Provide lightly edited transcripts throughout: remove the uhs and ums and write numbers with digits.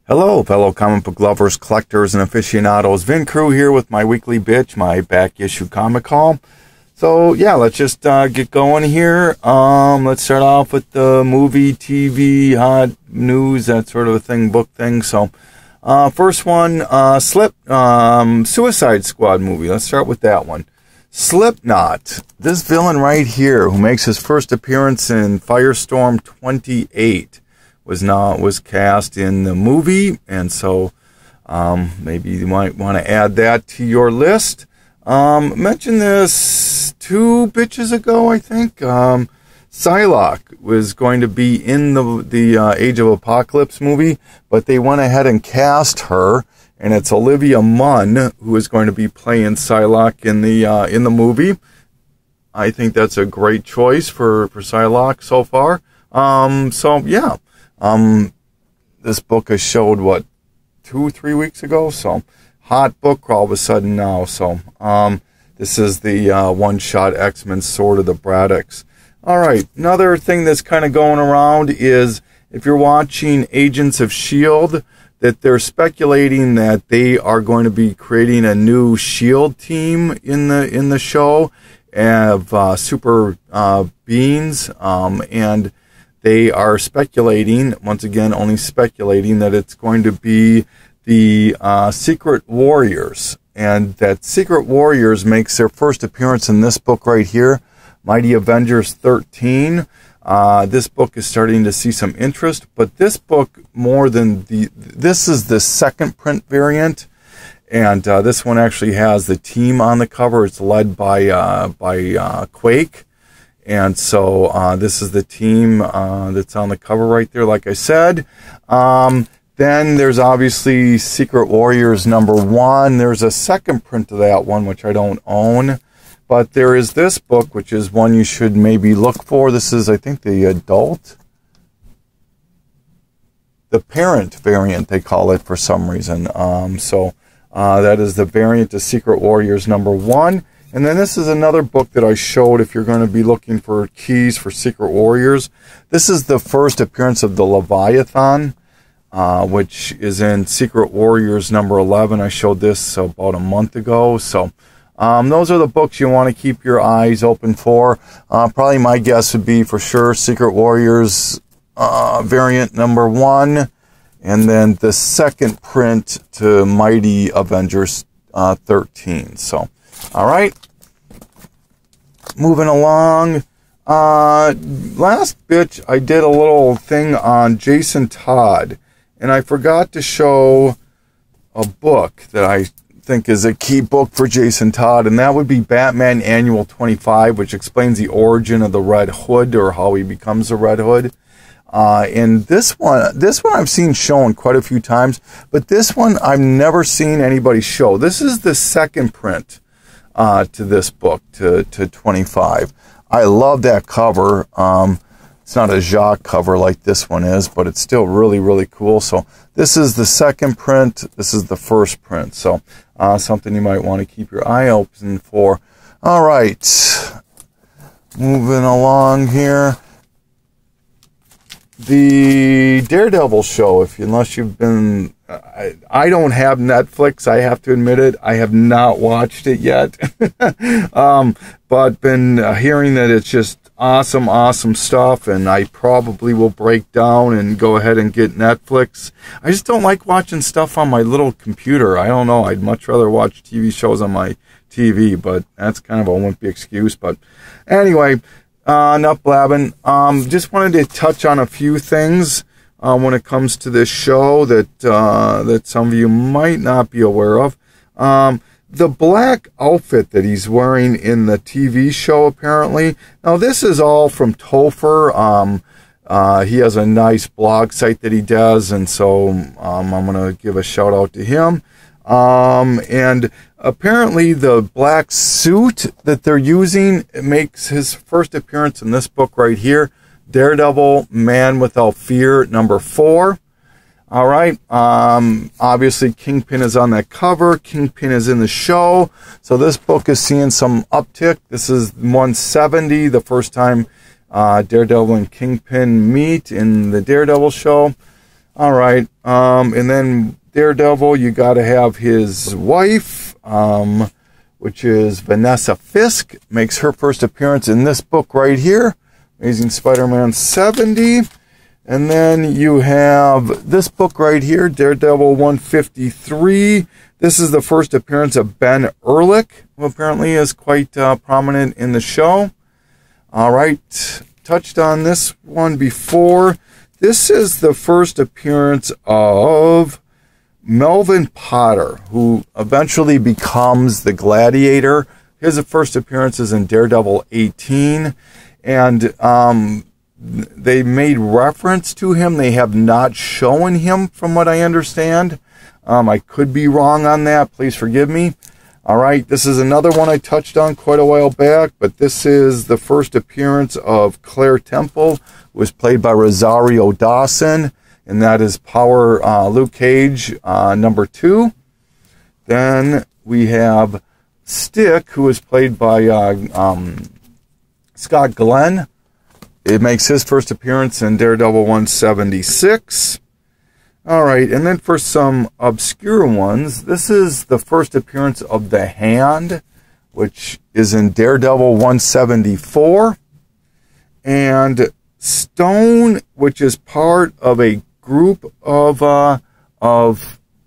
Hello, fellow comic book lovers, collectors, and aficionados. Vin Crew here with my weekly bitch, my back issue comic haul. So, yeah, let's just get going here. Let's start off with the movie, TV, hot news, that sort of a thing, book thing. So, first one, Suicide Squad movie. Let's start with that one. Slipknot, this villain right here, who makes his first appearance in Firestorm 28. Was cast in the movie, and so maybe you might want to add that to your list. Mentioned this 2 bitches ago, I think. Psylocke was going to be in the Age of Apocalypse movie, but they went ahead and cast her, and it's Olivia Munn who is going to be playing Psylocke in the movie. I think that's a great choice for Psylocke so far. So yeah. This book I showed, 2-3 weeks ago, so hot book all of a sudden now. So, this is the one-shot X-Men Sword of the Braddocks. Alright, another thing that's kind of going around is, if you're watching Agents of S.H.I.E.L.D., that they're speculating that they are going to be creating a new S.H.I.E.L.D. team in the show, of super beings, and they are speculating, once again, only speculating, that it's going to be the Secret Warriors. And that Secret Warriors makes their first appearance in this book right here, Mighty Avengers 13. This book is starting to see some interest, but this book, this is the second print variant. And this one actually has the team on the cover. It's led by Quake. And so this is the team that's on the cover right there, like I said. Then there's obviously Secret Warriors #1. There's a second print of that one, which I don't own. But there is this book, which is one you should maybe look for. This is, I think, the parent variant, they call it for some reason. So that is the variant of Secret Warriors #1. And then this is another book that I showed if you're going to be looking for keys for Secret Warriors. This is the first appearance of the Leviathan, which is in Secret Warriors #11. I showed this about a month ago. So those are the books you want to keep your eyes open for. Probably my guess would be for sure Secret Warriors variant #1. And then the second print to Mighty Avengers 13. So, all right, moving along. Last bitch, I did a little thing on Jason Todd, and I forgot to show a book that I think is a key book for Jason Todd, and that would be Batman Annual 25, which explains the origin of the Red Hood, or how he becomes a Red Hood. And this one I've seen shown quite a few times, but this one I've never seen anybody show. This is the second print to this book, to 25. I love that cover. It's not a Jacques cover like this one is, but it's still really, really cool. So this is the second print. This is the first print. So something you might want to keep your eye open for. All right, moving along here. The Daredevil show, unless you've been, I don't have Netflix, I have to admit it. I have not watched it yet. But been hearing that it's just awesome stuff, and I probably will break down and go ahead and get Netflix. I just don't like watching stuff on my little computer. I don't know, I'd much rather watch TV shows on my TV, but that's kind of a wimpy excuse. But anyway, enough blabbing. Just wanted to touch on a few things when it comes to this show that some of you might not be aware of. The black outfit that he's wearing in the TV show, apparently. Now, this is all from Topher. He has a nice blog site that he does, and so I'm going to give a shout out to him. And apparently the black suit that they're using makes his first appearance in this book right here, Daredevil, Man Without Fear, #4. All right. Obviously, Kingpin is on that cover. Kingpin is in the show. So this book is seeing some uptick. This is 170, the first time Daredevil and Kingpin meet in the Daredevil show. All right. And then Daredevil, you got to have his wife, which is Vanessa Fisk, makes her first appearance in this book right here, Amazing Spider-Man 70. And then you have this book right here, Daredevil 153. This is the first appearance of Ben Ehrlich, who apparently is quite prominent in the show. All right, touched on this one before. This is the first appearance of Melvin Potter, who eventually becomes the Gladiator. His first appearance is in Daredevil 18, and they made reference to him. They have not shown him, from what I understand. I could be wrong on that. Please forgive me. All right, this is another one I touched on quite a while back, but this is the first appearance of Claire Temple, who was played by Rosario Dawson, and that is Power Luke Cage number 2. Then we have Stick, who is played by Scott Glenn. It makes his first appearance in Daredevil 176. All right, and then for some obscure ones, this is the first appearance of the Hand, which is in Daredevil 174. And Stone, which is part of a group of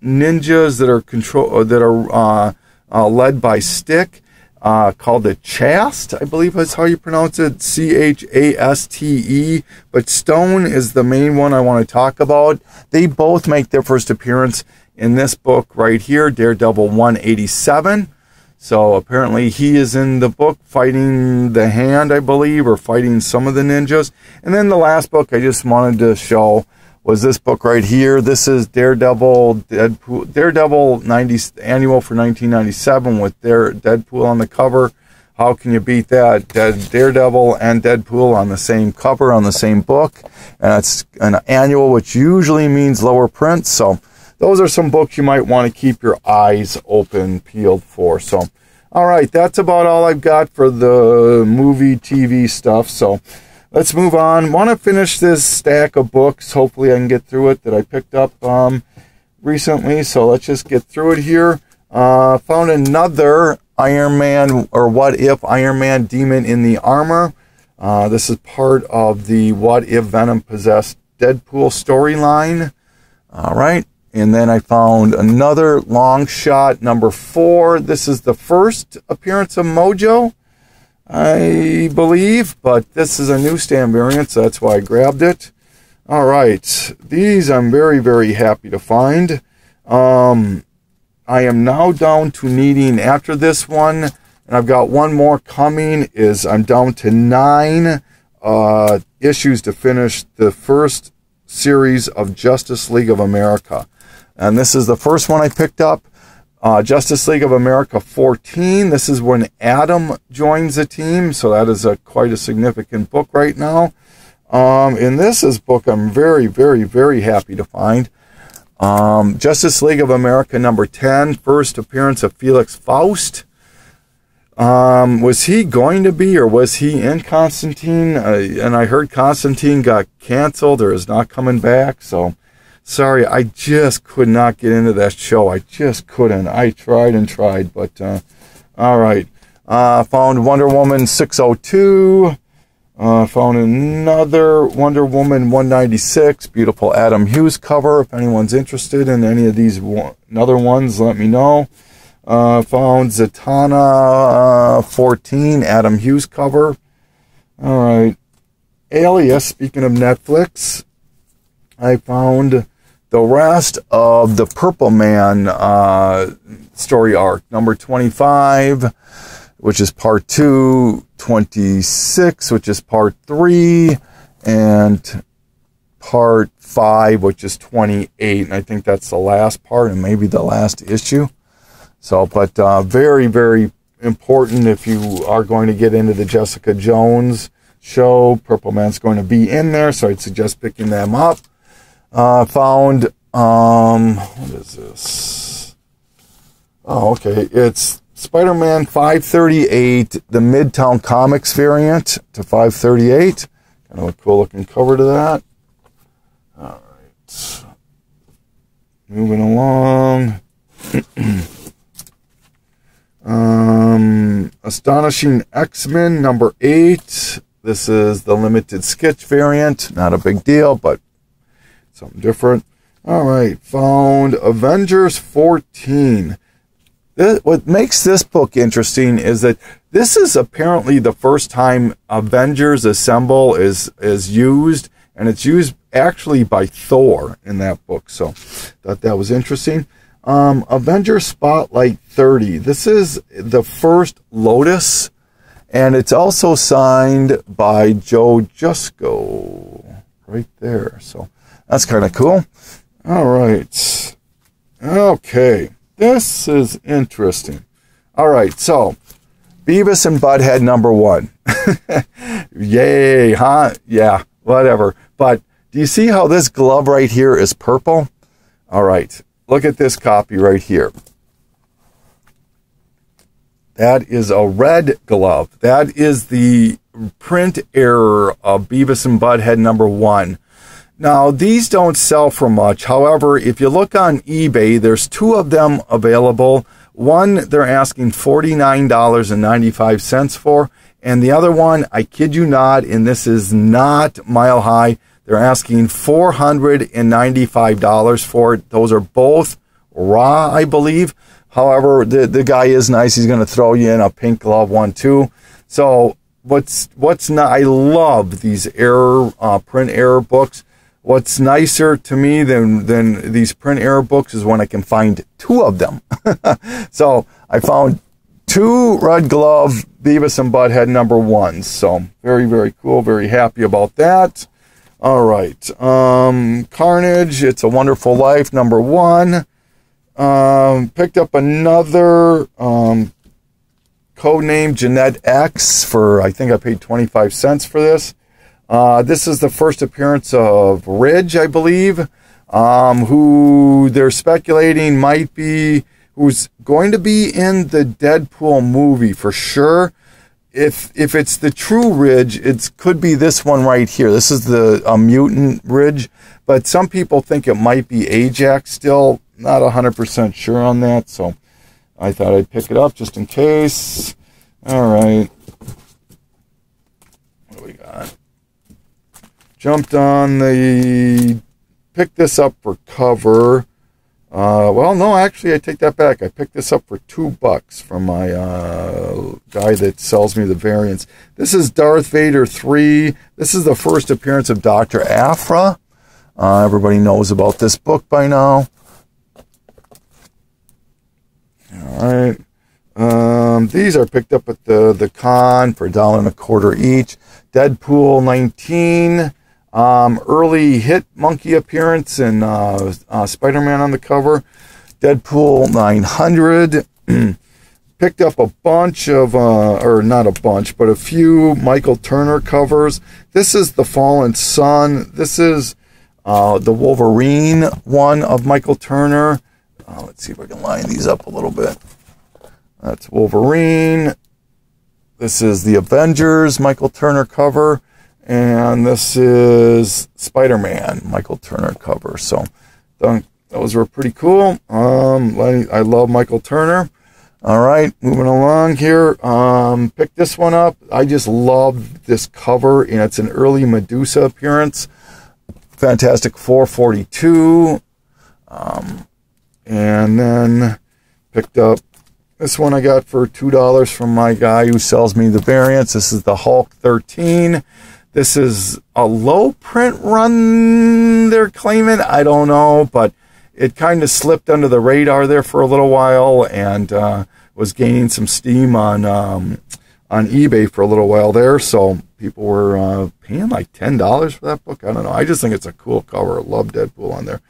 ninjas that are led by Stick, called the Chast, I believe is how you pronounce it, Chaste. But Stone is the main one I want to talk about. They both make their first appearance in this book right here, Daredevil 187. So apparently he is in the book fighting the Hand, I believe, or fighting some of the ninjas. And then the last book I just wanted to show was this book right here. This is Daredevil 90 annual for 1997 with Deadpool on the cover. How can you beat that? Daredevil and Deadpool on the same cover, on the same book. And it's an annual, which usually means lower print. So those are some books you might want to keep your eyes open, peeled for. So, all right, that's about all I've got for the movie, TV stuff. So let's move on. Want to finish this stack of books. Hopefully I can get through it that I picked up recently. So let's just get through it here. Found another Iron Man, or What If Iron Man Demon in the Armor. This is part of the What If Venom Possessed Deadpool storyline. All right. And then I found another long shot, number 4. This is the first appearance of Mojo, I believe, but this is a newsstand variant, so that's why I grabbed it. All right, these I'm very, very happy to find. I am now down to needing, after this one, and I've got one more coming, I'm down to 9 issues to finish the first series of Justice League of America. And this is the first one I picked up. Justice League of America 14. This is when Adam joins the team, so that is quite a significant book right now. And this is book I'm very, very, very happy to find. Justice League of America number 10, first appearance of Felix Faust. Was he going to be, or was he in Constantine? And I heard Constantine got canceled or is not coming back, so sorry, I just could not get into that show. I just couldn't. I tried and tried, but all right. Found Wonder Woman 602. Found another Wonder Woman 196. Beautiful Adam Hughes cover. If anyone's interested in any of these other ones, let me know. Found Zatanna 14. Adam Hughes cover. All right. Alias, speaking of Netflix, I found the rest of the Purple Man story arc. Number 25, which is part 2, 26, which is part 3, and part 5, which is 28. And I think that's the last part and maybe the last issue. So, but very, very important if you are going to get into the Jessica Jones show. Purple Man's going to be in there, so I'd suggest picking them up. Found, what is this? Oh, okay. It's Spider-Man 538, the Midtown Comics variant to 538. Kind of a cool looking cover to that. All right. moving along. Astonishing X-Men number 8. This is the limited sketch variant. Not a big deal, but something different. All right, found Avengers 14. What makes this book interesting is that this is apparently the first time Avengers Assemble is used, and it's used actually by Thor in that book. So thought that was interesting. Avengers Spotlight 30. This is the first Lotus, and it's also signed by Joe Jusko right there. So that's kind of cool. All right. Okay. This is interesting. All right. So Beavis and Butthead number 1. Yay, huh? Yeah, whatever. But do you see how this glove right here is purple? All right. Look at this copy right here. That is a red glove. That is the print error of Beavis and Butthead number 1. Now, these don't sell for much. However, if you look on eBay, there's 2 of them available. One, they're asking $49.95 for. And the other one, I kid you not, and this is not Mile High, they're asking $495 for it. Those are both raw, I believe. However, the guy is nice. He's going to throw you in a pink glove one too. So what's not? I love these print error books. What's nicer to me than these print error books is when I can find 2 of them. So I found 2 red glove Beavis and Butthead number 1s. So very, very cool. Very happy about that. All right. Carnage, It's a Wonderful Life, number 1. Picked up another codename Jeanette X for, I think I paid 25 cents for this. This is the first appearance of Ridge, I believe, who they're speculating might be, who's going to be in the Deadpool movie for sure. If it's the true Ridge, it could be this one right here. This is the mutant Ridge, but some people think it might be Ajax still. Not 100% sure on that, so I thought I'd pick it up just in case. All right. What do we got? Jumped on picked this up for cover. Well, no, actually, I take that back. I picked this up for $2 from my guy that sells me the variants. This is Darth Vader 3. This is the first appearance of Dr. Aphra. Everybody knows about this book by now. All right. These are picked up at the con for $1.25 each. Deadpool 19. Early hit monkey appearance and Spider-Man on the cover. Deadpool 900. Picked up a bunch of, or not a bunch, but a few Michael Turner covers. This is The Fallen Sun. This is the Wolverine one of Michael Turner. Let's see if I can line these up a little bit. That's Wolverine. This is the Avengers Michael Turner cover. And this is Spider-Man Michael Turner cover. So those were pretty cool. I love Michael Turner. All right, moving along here. Picked this one up. I just love this cover, and it's an early Medusa appearance. Fantastic 442. And then picked up this one I got for $2 from my guy who sells me the variants. This is the Hulk 13. This is a low print run they're claiming. I don't know, but it kind of slipped under the radar there for a little while and was gaining some steam on eBay for a little while there. So people were paying like $10 for that book. I don't know. I just think it's a cool cover. I love Deadpool on there.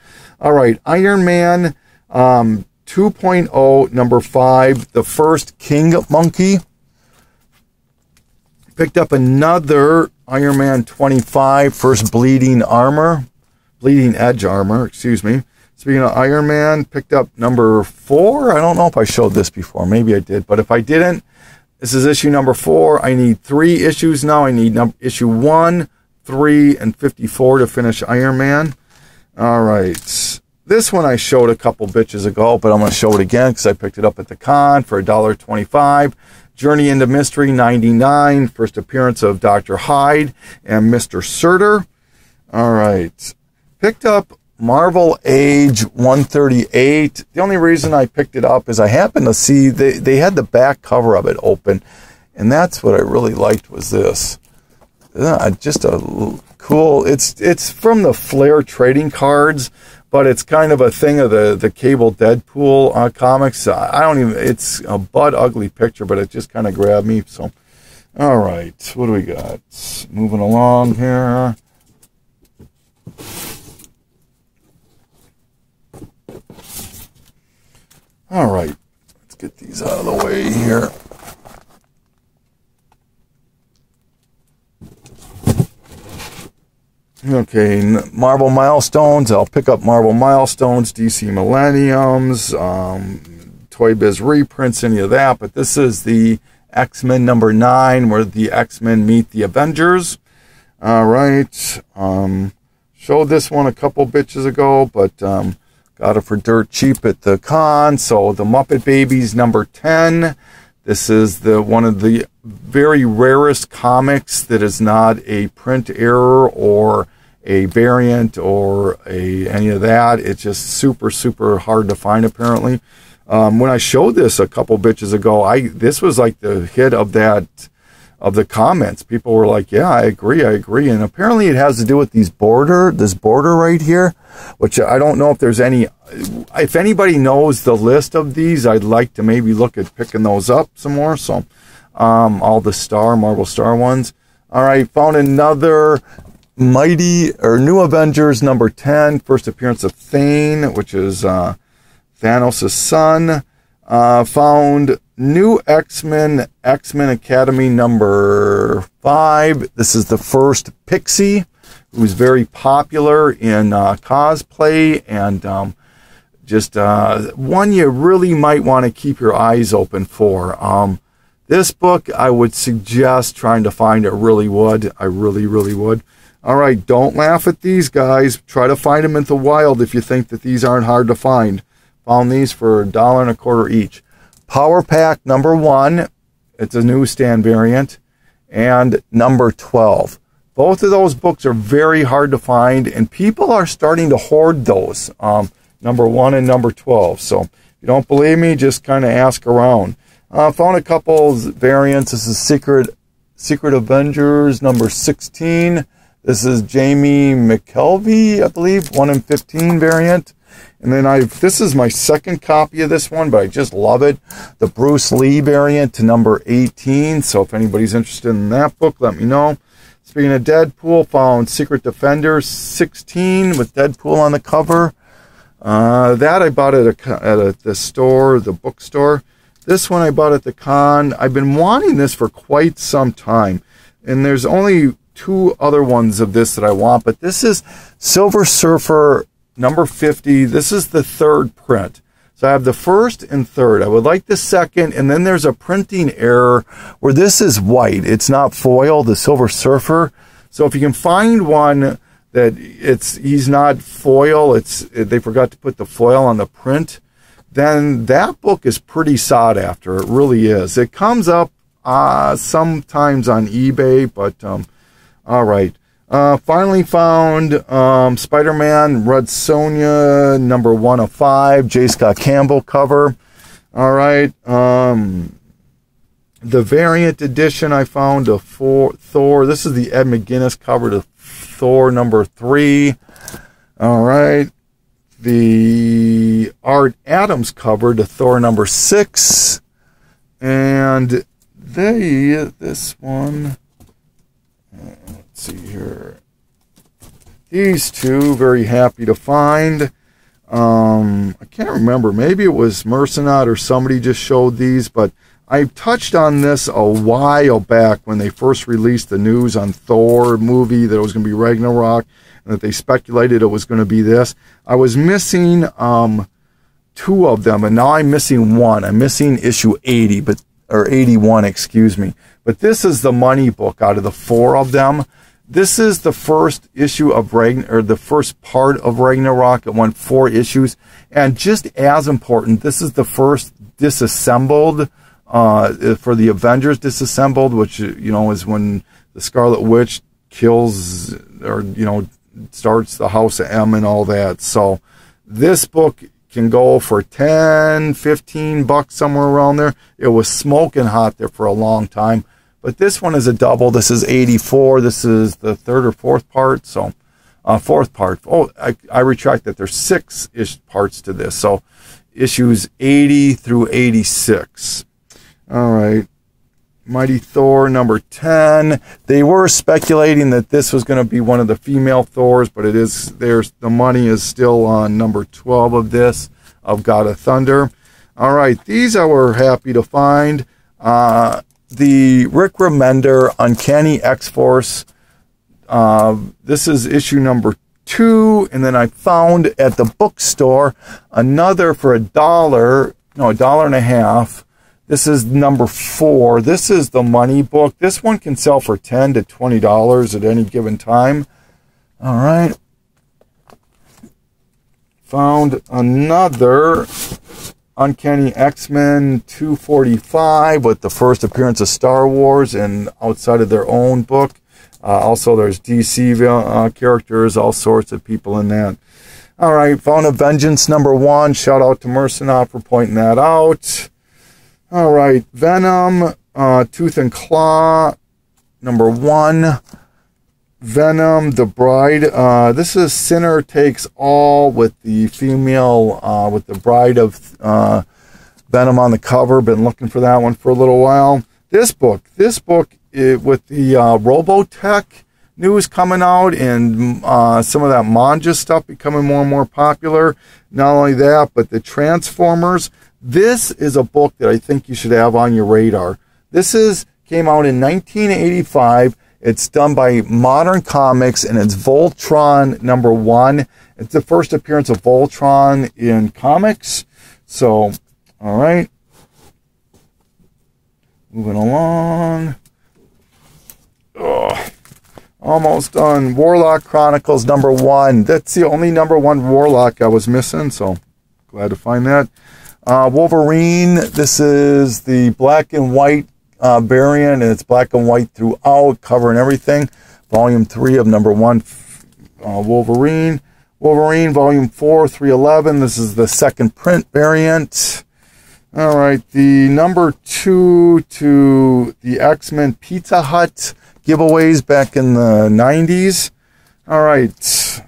All right, Iron Man 2.0, number 5, the first King Monkey. Picked up another Iron Man 25, first Bleeding Edge armor, excuse me. Speaking of Iron Man, picked up number 4. I don't know if I showed this before. Maybe I did, but if I didn't, this is issue number 4. I need 3 issues now. I need issue 1, 3, and 54 to finish Iron Man. All right. This one I showed a couple bitches ago, but I'm going to show it again because I picked it up at the con for $1.25. Journey into Mystery 99, first appearance of Dr. Hyde and Mr. Surtur. All right. Picked up Marvel Age 138. The only reason I picked it up is I happened to see they had the back cover of it open, and that's what I really liked was this. Just a cool, it's from the Flair trading cards, but it's kind of a thing of the Cable Deadpool comics. I don't even, it's a butt ugly picture, but it just kind of grabbed me. So, all right, what do we got? Moving along here. All right, let's get these out of the way here. Okay, Marvel Milestones. I'll pick up Marvel Milestones, DC Millenniums, Toy Biz reprints, any of that. But this is the X-Men number 9, where the X-Men meet the Avengers. All right. Showed this one a couple bitches ago, but got it for dirt cheap at the con. So the Muppet Babies number 10. This is one of the very rarest comics that is not a print error or a variant or any of that. It's just super, super hard to find, apparently. When I showed this a couple bitches ago, this was like the hit of the comments. People were like, yeah, I agree. And apparently it has to do with this border right here, which I don't know if there's any. If anybody knows the list of these, I'd like to maybe look at picking those up some more. So, all the Marvel Star ones. All right, found another New Avengers number 10, first appearance of Thane, which is Thanos' son. Found New X-Men Academy number 5. This is the first Pixie, who's very popular in cosplay, and just one you really might want to keep your eyes open for. This book, I would suggest trying to find. It really would. I really, really would. All right, don't laugh at these guys. Try to find them in the wild if you think that these aren't hard to find. Found these for $1.25 each. Power Pack number 1. It's a newsstand variant. And number 12. Both of those books are very hard to find, and people are starting to hoard those. Number 1 and number 12. So if you don't believe me, just kind of ask around. Found a couple variants. This is Secret Avengers number 16. This is Jamie McKelvey, I believe, 1 in 15 variant. And then this is my second copy of this one, but I just love it. The Bruce Lee variant to number 18. So if anybody's interested in that book, let me know. Speaking of Deadpool, found Secret Defenders 16 with Deadpool on the cover. That I bought at the store, the bookstore. This one I bought at the con. I've been wanting this for quite some time. And there's only 2 other ones of this that I want. But this is Silver Surfer number 50. This is the 3rd print. So I have the 1st and 3rd. I would like the 2nd. And then there's a printing error where this is white. It's not foil, the Silver Surfer. So if you can find one that he's not foil, they forgot to put the foil on the print, then that book is pretty sought after. It really is. It comes up sometimes on eBay, but all right. Finally found Spider-Man Red Sonja number 1 of 5, J. Scott Campbell cover. All right. The variant edition I found of Thor. This is the Ed McGuinness cover to Thor number 3. All right. The Art Adams cover to Thor number 6. And this one, let's see here. These 2, very happy to find. I can't remember. Maybe it was Mercenaut or somebody just showed these, but I touched on this a while back when they first released the news on Thor movie that it was going to be Ragnarok, and that they speculated it was going to be this. I was missing 2 of them, and now I'm missing 1. I'm missing issue 80, or 81, excuse me. But this is the money book out of the 4 of them. This is the first issue of the first part of Ragnarok. It went 4 issues. And just as important, this is the first disassembled, for the Avengers disassembled, which, is when the Scarlet Witch kills, or, starts the House of M and all that. So this book can go for $10-15, somewhere around there. It was smoking hot there for a long time. But this one is a double. This is 84. This is the 3rd or 4th part. So, 4th part. Oh, I retract that. There's 6-ish parts to this. So, issues 80 through 86. All right. Mighty Thor number 10. They were speculating that this was going to be one of the female Thors, but it is, the money is still on number 12 of this, of God of Thunder. All right. These I were happy to find. The Rick Remender Uncanny X-Force. This is issue number 2. And then I found at the bookstore another for $1, no, $1.50. This is number 4. This is the money book. This one can sell for $10 to $20 at any given time. All right. Found another Uncanny X-Men 245 with the first appearance of Star Wars and outside of their own book. Also, there's DC characters, all sorts of people in that. All right, found a Vengeance number 1. Shout out to Mercenov for pointing that out. All right, Venom, Tooth and Claw, number 1. Venom, the Bride. This is Sinner Takes All with the female, with the Bride of Venom on the cover. Been looking for that one for a little while. This book with the Robotech news coming out and some of that manga stuff becoming more and more popular. Not only that, but the Transformers. This is a book that I think you should have on your radar. This came out in 1985. It's done by Modern Comics, and it's Voltron number 1. It's the first appearance of Voltron in comics. So, all right. Moving along. Oh, almost done. Warlock Chronicles number 1. That's the only number 1 Warlock I was missing, so glad to find that. Wolverine, this is the black and white variant, and it's black and white throughout, covering everything. Volume 3 of number 1, Wolverine. Wolverine, Volume 4, 311. This is the second print variant. All right, the number 2 to the X-Men Pizza Hut giveaways back in the 90s. All right.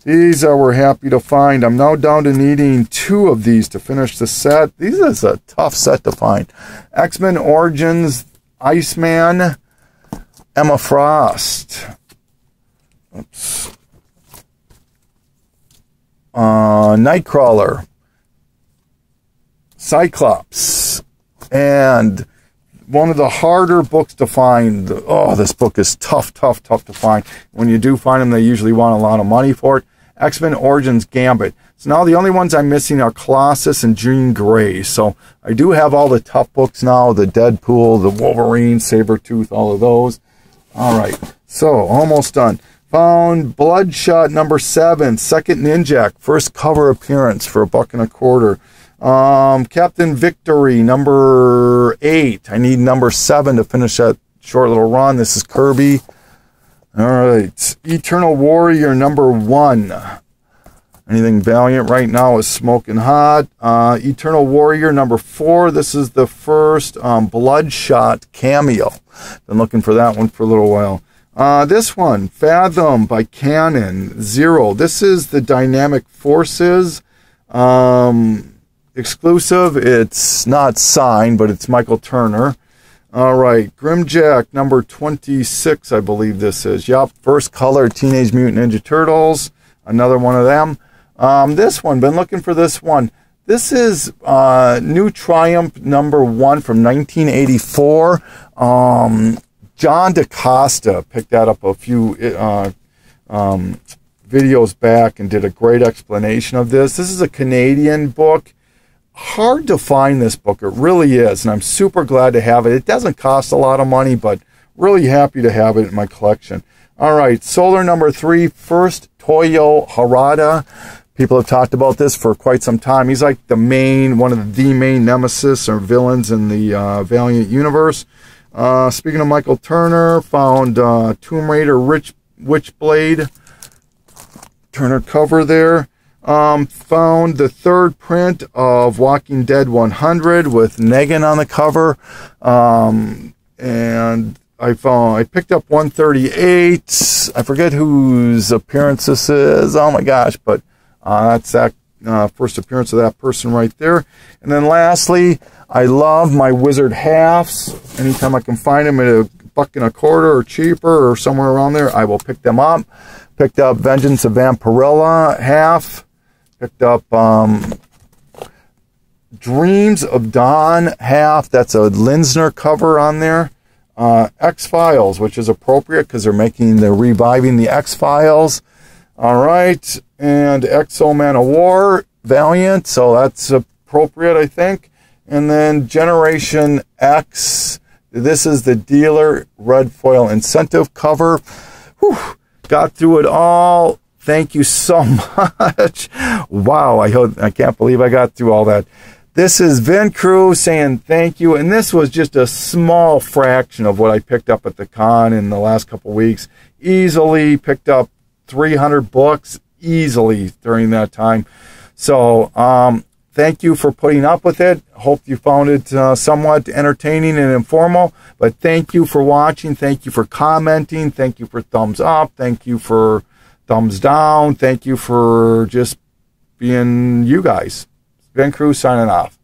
These we're happy to find. I'm now down to needing 2 of these to finish the set. This is a tough set to find. X-Men Origins, Iceman, Emma Frost. Oops. Nightcrawler, Cyclops, and one of the harder books to find. Oh, this book is tough to find. When you do find them, they usually want a lot of money for it. X-Men Origins Gambit. So now the only ones I'm missing are Colossus and Jean Grey. So I do have all the tough books now, the Deadpool, the Wolverine, Sabretooth, all of those. All right, so almost done. Found Bloodshot number 7, second Ninjak, first cover appearance for $1.25. Captain Victory number 8. I need number 7 to finish that short little run. This is Kirby. All right, Eternal Warrior number 1. Anything Valiant right now is smoking hot. Eternal Warrior number 4. This is the first Bloodshot cameo. Been looking for that one for a little while. This one, Fathom by Canon, 0. This is the Dynamic Forces exclusive. It's not signed, but it's Michael Turner. All right, Grimjack number 26, I believe this is. Yup, first color Teenage Mutant Ninja Turtles. Another one of them. This one, been looking for this one. This is New Triumph number 1 from 1984. John DaCosta picked that up a few videos back and did a great explanation of this. This is a Canadian book. Hard to find this book. It really is, and I'm super glad to have it. It doesn't cost a lot of money, but really happy to have it in my collection. All right, Solar number 3, first Toyo Harada. People have talked about this for quite some time. He's like one of the main nemesis or villains in the Valiant universe. Speaking of Michael Turner, found Tomb Raider Witchblade Turner cover there. Found the 3rd print of Walking Dead 100 with Negan on the cover. And I picked up 138. I forget whose appearance this is. Oh my gosh, but that's that first appearance of that person right there. And then lastly, I love my Wizard halves. Anytime I can find them at $1.25 or cheaper or somewhere around there, I will pick them up. Picked up Vengeance of Vampirella half. Picked up Dreams of Dawn half. That's a Linsner cover on there. X-Files, which is appropriate because they're reviving the X-Files. All right, and X-O-Man of War, Valiant, so that's appropriate, I think. And then Generation X, this is the Dealer Red Foil Incentive cover. Whew, got through it all. Thank you so much. Wow, I can't believe I got through all that. This is Vin Crew saying thank you, and this was just a small fraction of what I picked up at the con in the last couple weeks. Easily picked up 300 books easily during that time. So thank you for putting up with it. Hope you found it somewhat entertaining and informal. But thank you for watching. Thank you for commenting. Thank you for thumbs up. Thank you for thumbs down. Thank you for just being you guys. Ben Cruz signing off.